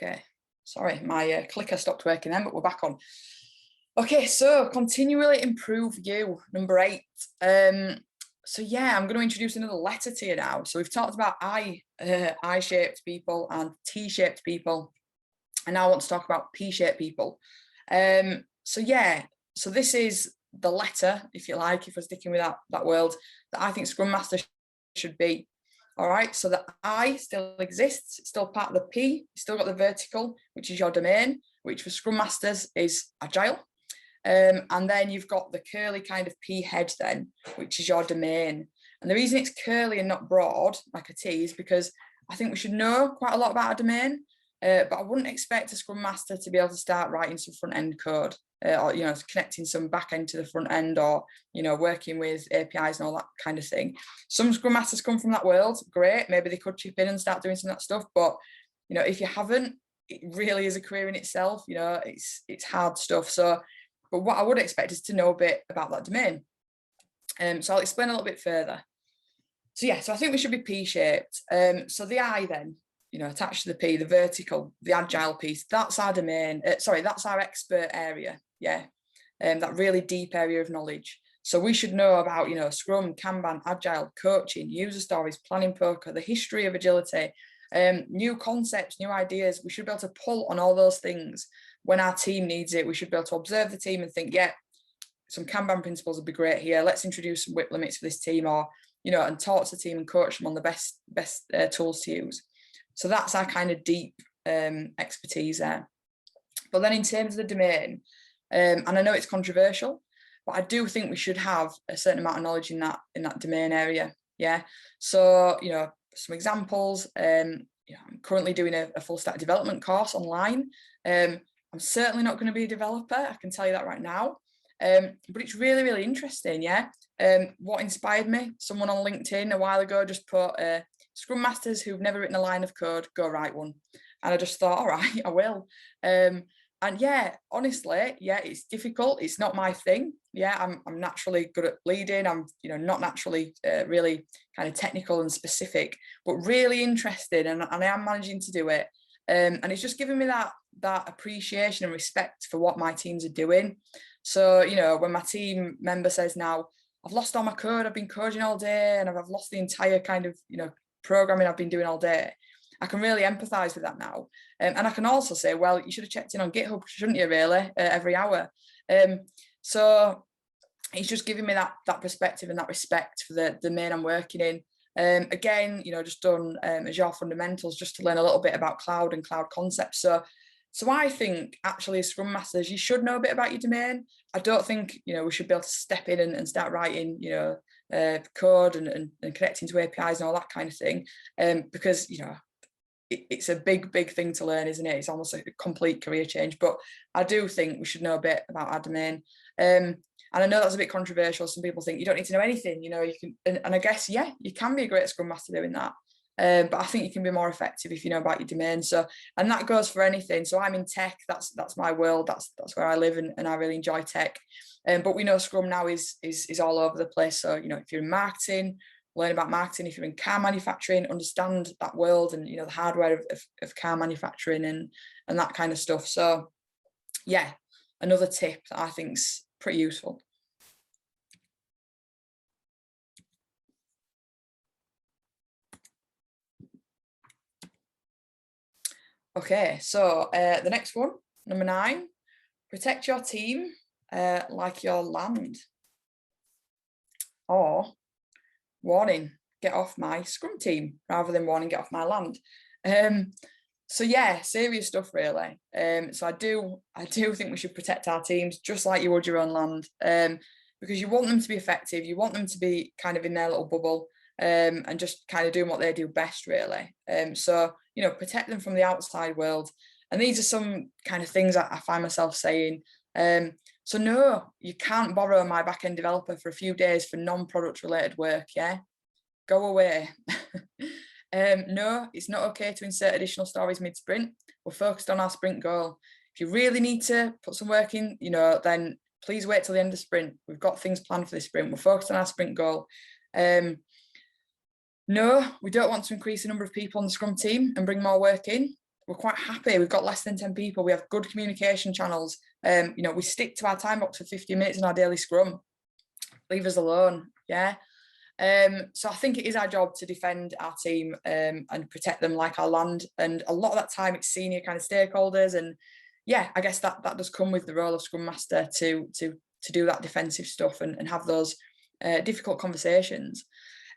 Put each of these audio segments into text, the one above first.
Okay, sorry, my clicker stopped working then, but we're back on. Okay, so continually improve you, number 8. So yeah, I'm going to introduce another letter to you now. So we've talked about I-shaped people and T-shaped people, and now I want to talk about P-shaped people. So yeah, so this is the letter, if you like, if we're sticking with that world, that I think Scrum Master should be. All right, so the I still exists, it's still part of the P, you've still got the vertical, which is your domain, which for Scrum Masters is agile. And then you've got the curly kind of P head then, which is your domain. And the reason it's curly and not broad, like a T, is because I think we should know quite a lot about our domain, but I wouldn't expect a Scrum Master to be able to start writing some front-end code, or, you know, connecting some back end to the front end, or, you know, working with APIs and all that kind of thing. Some Scrum Masters come from that world, great, maybe they could chip in and start doing some of that stuff, but, you know, if you haven't, it really is a career in itself, you know, it's hard stuff. So, but what I would expect is to know a bit about that domain. So I'll explain a little bit further. So yeah, so I think we should be P-shaped. So the I then, you know, attached to the P, the vertical, the agile piece, that's our domain. Sorry, that's our expert area. Yeah, that really deep area of knowledge. So we should know about, you know, Scrum, Kanban, Agile, coaching, user stories, planning poker, the history of agility, new concepts, new ideas. We should be able to pull on all those things when our team needs it. We should be able to observe the team and think, yeah, some Kanban principles would be great here. Let's introduce some WIP limits for this team, or, you know, and talk to the team and coach them on the best tools to use. So that's our kind of deep expertise there. But then in terms of the domain, and I know it's controversial, but I do think we should have a certain amount of knowledge in that domain area. Yeah. So, you know, some examples, you know, I'm currently doing a full stack development course online. I'm certainly not going to be a developer, I can tell you that right now. But it's really, really interesting. Yeah. What inspired me? Someone on LinkedIn a while ago just put Scrum Masters who've never written a line of code, go write one. And I just thought, all right, I will. And yeah, honestly, yeah, it's difficult. It's not my thing. Yeah, I'm naturally good at leading. I'm, you know, not naturally really kind of technical and specific, but really interested, and I am managing to do it. And it's just giving me that appreciation and respect for what my teams are doing. So, you know, when my team member says now, I've lost all my code, I've been coding all day, and I've lost the entire kind of, you know, programming I've been doing all day, I can really empathize with that now. And I can also say, well, you should have checked in on GitHub, shouldn't you, really, every hour. So it's just giving me that perspective and that respect for the domain I'm working in. Again, you know, just done Azure fundamentals just to learn a little bit about cloud and cloud concepts. So I think actually as Scrum Masters, you should know a bit about your domain. I don't think, you know, we should be able to step in and start writing, you know, code and connecting to APIs and all that kind of thing, because, you know, it's a big thing to learn, isn't it? It's almost a complete career change. But I do think we should know a bit about our domain. And I know that's a bit controversial. Some people think you don't need to know anything, you know, you can, and I guess, yeah, you can be a great Scrum Master doing that. But I think you can be more effective if you know about your domain. So, and that goes for anything. So I'm in tech, that's my world, that's where I live, and I really enjoy tech. But we know Scrum now is all over the place. So, you know, if you're in marketing, learn about marketing. If you're in car manufacturing, understand that world and, you know, the hardware of car manufacturing and that kind of stuff. So yeah, another tip that I think's pretty useful. Okay, so the next one, number 9, protect your team like your land. Or warning, get off my Scrum team, rather than warning, get off my land. So yeah, serious stuff really. So I do think we should protect our teams just like you would your own land, because you want them to be effective, you want them to be kind of in their little bubble, and just kind of doing what they do best really. So, you know, protect them from the outside world. And these are some kind of things I find myself saying. So no, you can't borrow my back-end developer for a few days for non-product related work, yeah? Go away. No, it's not okay to insert additional stories mid-sprint. We're focused on our sprint goal. If you really need to put some work in, you know, then please wait till the end of sprint. We've got things planned for this sprint. We're focused on our sprint goal. No, we don't want to increase the number of people on the Scrum team and bring more work in. we're quite happy. We've got less than 10 people. We have good communication channels. You know, we stick to our time box for 50 minutes in our daily scrum. Leave us alone. Yeah. So I think it is our job to defend our team and protect them like our land. And a lot of that time it's senior kind of stakeholders. And yeah, I guess that does come with the role of Scrum Master to do that defensive stuff and have those difficult conversations.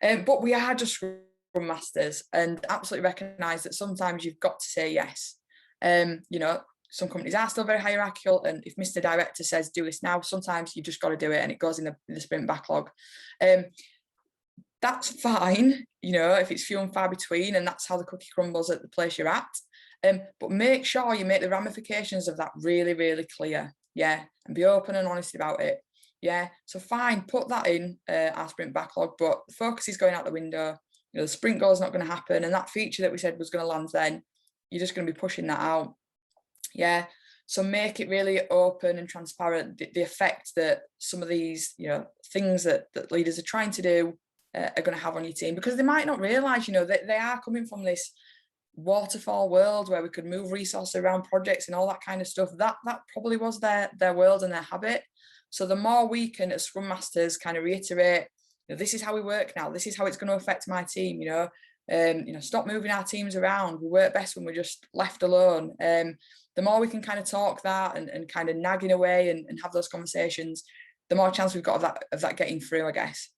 But we are just Scrum Masters, and absolutely recognise that sometimes you've got to say yes. You know, some companies are still very hierarchical, and if Mr. Director says do this now, sometimes you just got to do it, and it goes in the sprint backlog. That's fine, you know, if it's few and far between, and that's how the cookie crumbles at the place you're at. But make sure you make the ramifications of that really, really clear. Yeah, and be open and honest about it. Yeah, so fine, put that in our sprint backlog, but the focus is going out the window. You know, the sprint goal is not going to happen, and that feature that we said was going to land then, you're just going to be pushing that out. Yeah, so make it really open and transparent, the effect that some of these, you know, things that leaders are trying to do are going to have on your team, because they might not realize, you know, that they are coming from this waterfall world where we could move resources around projects and all that kind of stuff. That probably was their world and their habit. So the more we can, as Scrum Masters, kind of reiterate, you know, this is how we work now, this is how it's going to affect my team, you know, stop moving our teams around. We work best when we're just left alone. The more we can kind of talk that and kind of nagging away and have those conversations, the more chance we've got of that getting through, I guess.